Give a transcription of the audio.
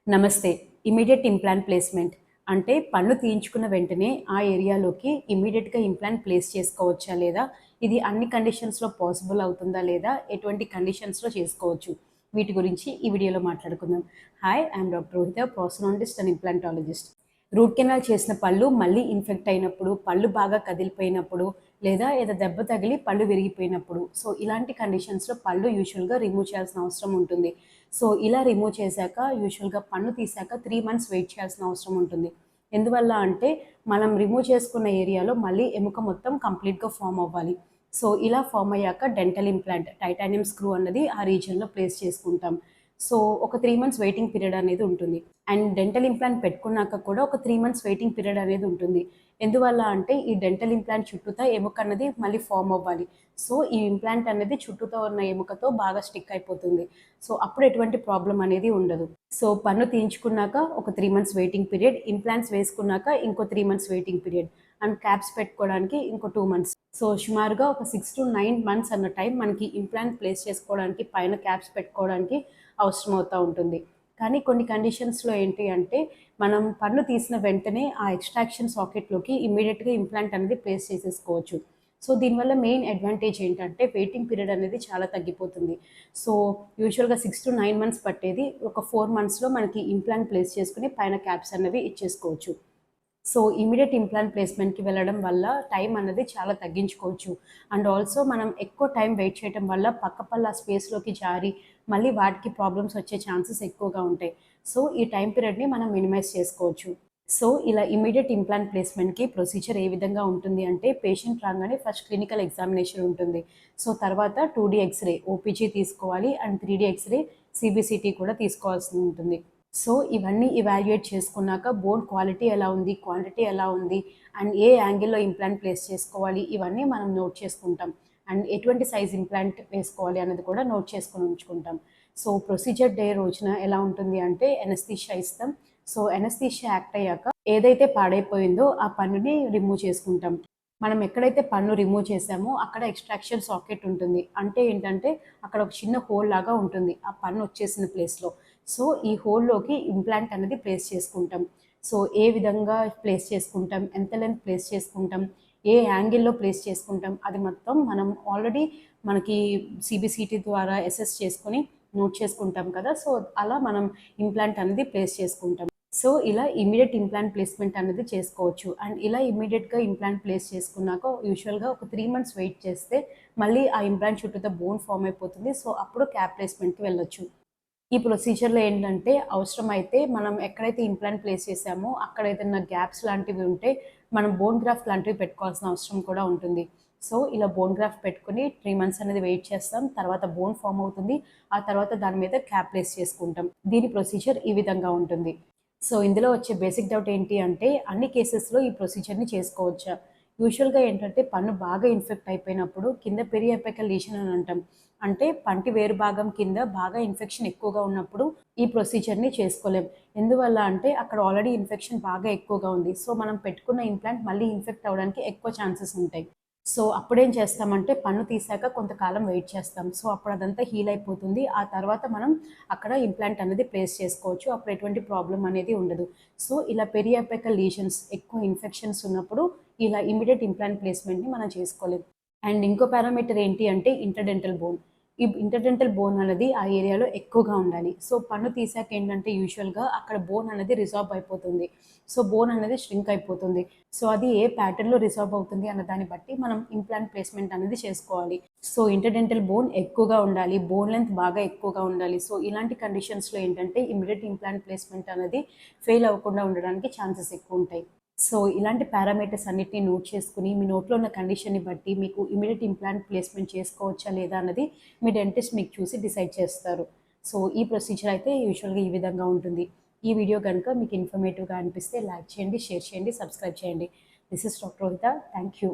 నమస్తే. Immediate implant placement అంటే పన్ను తీయించుకున్న వెంటనే ఆ ఏరియాలోకి ఇమ్మీడియేట్‌గా ఇంప్లాంట్ ప్లేస్ చేసుకోవచ్చా? లేదా ఇది అన్ని కండిషన్స్‌లో పాసిబుల్ అవుతుందా? లేదా ఎటువంటి కండిషన్స్‌లో చేసుకోవచ్చు? వీటి గురించి ఈ వీడియోలో మాట్లాడుకుందాం. Hi! I am doctor Rohita, prosthodontist and implantologist. Root canal చేసిన పళ్ళు మళ్ళీ ఇన్ఫెక్ట్ అయినప్పుడు, పళ్ళు బాగా కదిలిపోయినప్పుడు, లేదా ఏదో దెబ్బ తగిలి పళ్ళు విరిగిపోయినప్పుడు, సో ఇలాంటి కండిషన్స్‌లో పళ్ళు యూజువల్‌గా రిమూవ్ చేయాల్సిన అవసరం ఉంటుంది. సో ఇలా రిమూవ్ చేశాక యూజువల్‌గా పన్ను తీశాక 3 మంత్స్ వెయిట్ చేయాల్సిన అవసరం ఉంటుంది. ఎందువల్ల అంటే మనం రిమూవ్ చేసుకున్న ఏరియాలో మళ్ళీ ఎముక మొత్తం కంప్లీట్‌గా ఫార్మ్ అవ్వాలి. సో ఇలా ఫార్మ్ అయ్యాక డెంటల్ ఇంప్లాంట్ టైటానియం స్క్రూ అన్నది ఆ రీజియన్‌లో ప్లేస్ చేసుకుంటాం. సో ఒక 3 మంత్స్ వెయిటింగ్ పీరియడ్ అనేది ఉంటుంది. అండ్ డెంటల్ ఇంప్లాంట్ పెట్టుకున్నాక కూడా ఒక 3 మంత్స్ వెయిటింగ్ పీరియడ్ అనేది ఉంటుంది. ఎందువల్ల అంటే ఈ డెంటల్ ఇంప్లాంట్ చుట్టూతా ఎముక అన్నది మళ్ళీ ఫార్మ్ అవ్వాలి. సో ఈ ఇంప్లాంట్ అనేది చుట్టూతో ఉన్న ఎముకతో బాగా స్టిక్ అయిపోతుంది. సో అప్పుడు ఎటువంటి ప్రాబ్లమ్ అనేది ఉండదు. సో పన్ను తీయించుకున్నాక ఒక 3 మంత్స్ వెయిటింగ్ పీరియడ్, ఇంప్లాంట్స్ వేసుకున్నాక ఇంకో 3 months waiting period and caps పెట్టుకోవడానికి ఇంకో 2 మంత్స్. సో సుమారుగా ఒక 6-9 మంత్స్ అన్న టైం మనకి ఇంప్లాంట్ ప్లేస్ చేసుకోవడానికి, పైన క్యాప్స్ పెట్టుకోవడానికి అవసరం అవుతా ఉంటుంది. కానీ కొన్ని కండిషన్స్‌లో ఏంటి అంటే, మనం పన్ను తీసిన వెంటనే ఆ ఎక్స్‌ట్రాక్షన్ సాకెట్‌లోకి ఇమ్మీడియేట్‌గా ఇంప్లాంట్ అనేది ప్లేస్ చేసేసుకోవచ్చు. సో దీనివల్ల మెయిన్ అడ్వాంటేజ్ ఏంటంటే వెయిటింగ్ పీరియడ్ అనేది చాలా తగ్గిపోతుంది. సో యూజువల్‌గా 6-9 మంత్స్ పట్టేది ఒక 4 మంత్స్‌లో మనకి ఇంప్లాంట్ ప్లేస్ చేసుకొని పైన క్యాప్స్ అనేవి ఇచ్చేసుకోవచ్చు. సో ఇమ్మీడియేట్ ఇంప్లాంట్ ప్లేస్‌మెంట్‌కి వెళ్ళడం వల్ల టైం అన్నది చాలా తగ్గించుకోవచ్చు. అండ్ ఆల్సో మనం ఎక్కువ టైం వెయిట్ చేయటం వల్ల పక్క పళ్ళ ఆ స్పేస్‌లోకి జారి మళ్ళీ వాటికి ప్రాబ్లమ్స్ వచ్చే ఛాన్సెస్ ఎక్కువగా ఉంటాయి. సో ఈ టైం పీరియడ్‌ని మనం మినిమైజ్ చేసుకోవచ్చు. సో ఇలా ఇమ్మీడియేట్ ఇంప్లాంట్ ప్లేస్‌మెంట్‌కి ప్రొసీజర్ ఏ విధంగా ఉంటుంది అంటే పేషెంట్ రాగానే ఫస్ట్ క్లినికల్ ఎగ్జామినేషన్ ఉంటుంది. సో తర్వాత 2D ఎక్స్‌రే, ఓపీజీ తీసుకోవాలి అండ్ 3D ఎక్స్‌రే, సీబీసీటీ కూడా తీసుకోవాల్సి ఉంటుంది. సో ఇవన్నీ ఇవాల్యుయేట్ చేసుకున్నాక బోన్ క్వాలిటీ ఎలా ఉంది, క్వాంటిటీ ఎలా ఉంది అండ్ ఏ యాంగిల్‌లో ఇంప్లాంట్ ప్లేస్ చేసుకోవాలి ఇవన్నీ మనం నోట్ చేసుకుంటాం. అండ్ ఎటువంటి సైజ్ ఇంప్లాంట్ వేసుకోవాలి అన్నది కూడా నోట్ చేసుకొని ఉంచుకుంటాం. సో ప్రొసీజర్ డే రోజున ఎలా ఉంటుంది అంటే ఎనస్థీషియా ఇస్తాం. సో ఎనస్థీషియా యాక్ట్ అయ్యాక ఏదైతే పాడైపోయిందో ఆ పన్నుని రిమూవ్ చేసుకుంటాం. మనం ఎక్కడైతే పన్ను రిమూవ్ చేసామో అక్కడ ఎక్స్ట్రాక్షన్ సాకెట్ ఉంటుంది. అంటే ఏంటంటే అక్కడ ఒక చిన్న హోల్ లాగా ఉంటుంది ఆ పన్ను వచ్చేసిన ప్లేస్‌లో. సో ఈ హోల్‌లోకి ఇంప్లాంట్ అనేది ప్లేస్ చేసుకుంటాం. సో ఏ విధంగా ప్లేస్ చేసుకుంటాం, ఎంత లెంత్ ప్లేస్ చేసుకుంటాం, ఏ యాంగిల్‌లో ప్లేస్ చేసుకుంటాం అది మొత్తం మనం ఆల్రెడీ మనకి సీబీసీటీ ద్వారా అసెస్ చేసుకొని నోట్ చేసుకుంటాం కదా! సో అలా మనం ఇంప్లాంట్ అనేది ప్లేస్ చేసుకుంటాం. సో ఇలా ఇమ్మీడియేట్ ఇంప్లాంట్ ప్లేస్‌మెంట్ అనేది చేసుకోవచ్చు. అండ్ ఇలా ఇమ్మీడియేట్‌గా ఇంప్లాంట్ ప్లేస్ చేసుకున్నాక యూజువల్‌గా ఒక 3 మంత్స్ వెయిట్ చేస్తే మళ్ళీ ఆ ఇంప్లాంట్ చుట్టూతా బోన్ ఫార్మ్ అయిపోతుంది. సో అప్పుడు క్యాప్ ప్లేస్‌మెంట్‌కి వెళ్ళొచ్చు. ఈ ప్రొసీజర్‌లో ఏంటంటే అవసరమైతే మనం ఎక్కడైతే ఇంప్లాంట్ ప్లేస్ చేసామో అక్కడ ఏదైనా గ్యాప్స్ లాంటివి ఉంటే మనం బోన్ గ్రాఫ్ట్ లాంటివి పెట్టుకోవాల్సిన అవసరం కూడా ఉంటుంది. సో ఇలా బోన్ గ్రాఫ్ట్ పెట్టుకొని 3 మంత్స్ అనేది వెయిట్ చేస్తాం. తర్వాత బోన్ ఫార్మ్ అవుతుంది. ఆ తర్వాత దాని మీద క్యాప్ ప్లేస్ చేసుకుంటాం. దీని ప్రొసీజర్ ఈ విధంగా ఉంటుంది. సో ఇందులో వచ్చే బేసిక్ డౌట్ ఏంటి అంటే అన్ని కేసెస్‌లో ఈ ప్రొసీజర్‌ని చేసుకోవచ్చా? యూజువల్‌గా ఏంటంటే పన్ను బాగా ఇన్ఫెక్ట్ అయిపోయినప్పుడు కింద పెరియాపికల్ లీషన్ అని అంటాం. అంటే పంటి వేరు భాగం కింద బాగా ఇన్ఫెక్షన్ ఎక్కువగా ఉన్నప్పుడు ఈ ప్రొసీజర్‌ని చేసుకోలేం. ఎందువల్ల అంటే అక్కడ ఆల్రెడీ ఇన్ఫెక్షన్ బాగా ఎక్కువగా ఉంది. సో మనం పెట్టుకున్న ఇంప్లాంట్ మళ్ళీ ఇన్ఫెక్ట్ అవ్వడానికి ఎక్కువ ఛాన్సెస్ ఉంటాయి. సో అప్పుడేం చేస్తామంటే పన్ను తీశాక కొంతకాలం వెయిట్ చేస్తాం. సో అప్పుడు అదంతా హీల్ అయిపోతుంది. ఆ తర్వాత మనం అక్కడ ఇంప్లాంట్ అనేది ప్లేస్ చేసుకోవచ్చు. అప్పుడు ఎటువంటి ప్రాబ్లమ్ అనేది ఉండదు. సో ఇలా పెరియాపికల్ లీషన్స్ ఎక్కువ ఇన్ఫెక్షన్స్ ఉన్నప్పుడు ఇలా ఇమ్మీడియేట్ ఇంప్లాంట్ ప్లేస్‌మెంట్‌ని మనం చేసుకోలేం. అండ్ ఇంకో పారామీటర్ ఏంటి అంటే ఇంటర్డెంటల్ బోన్. ఈ ఇంటర్డెంటల్ బోన్ అనేది ఆ ఏరియాలో ఎక్కువగా ఉండాలి. సో పన్ను తీసాక ఏంటంటే యూజువల్‌గా అక్కడ బోన్ అనేది రిసార్బ్ అయిపోతుంది. సో బోన్ అనేది ష్రింక్ అయిపోతుంది. సో అది ఏ ప్యాటర్న్‌లో రిసార్బ్ అవుతుంది అన్న దాన్ని బట్టి మనం ఇంప్లాంట్ ప్లేస్‌మెంట్ అనేది చేసుకోవాలి. సో ఇంటర్డెంటల్ బోన్ ఎక్కువగా ఉండాలి. బోన్ లెంత్ బాగా ఎక్కువగా ఉండాలి. సో ఇలాంటి కండిషన్స్‌లో ఏంటంటే ఇమ్మీడియేట్ ఇంప్లాంట్ ప్లేస్‌మెంట్ అనేది ఫెయిల్ అవ్వకుండా ఉండడానికి ఛాన్సెస్ ఎక్కువుంటాయి. సో ఇలాంటి పారామీటర్స్ అన్నిటిని నోట్ చేసుకుని మీ నోట్లో ఉన్న కండిషన్‌ని బట్టి మీకు ఇమ్మీడియేట్ ఇంప్లాంట్ ప్లేస్‌మెంట్ చేసుకోవచ్చా లేదా అన్నది మీ డెంటిస్ట్ మీకు చూసి డిసైడ్ చేస్తారు. సో ఈ ప్రొసీజర్ అయితే యూజువల్‌గా ఈ విధంగా ఉంటుంది. ఈ వీడియో గనుక మీకు ఇన్ఫర్మేటివ్‌గా అనిపిస్తే లైక్ చేయండి, షేర్ చేయండి, సబ్స్క్రైబ్ చేయండి. This is doctor Rohita. Thank you.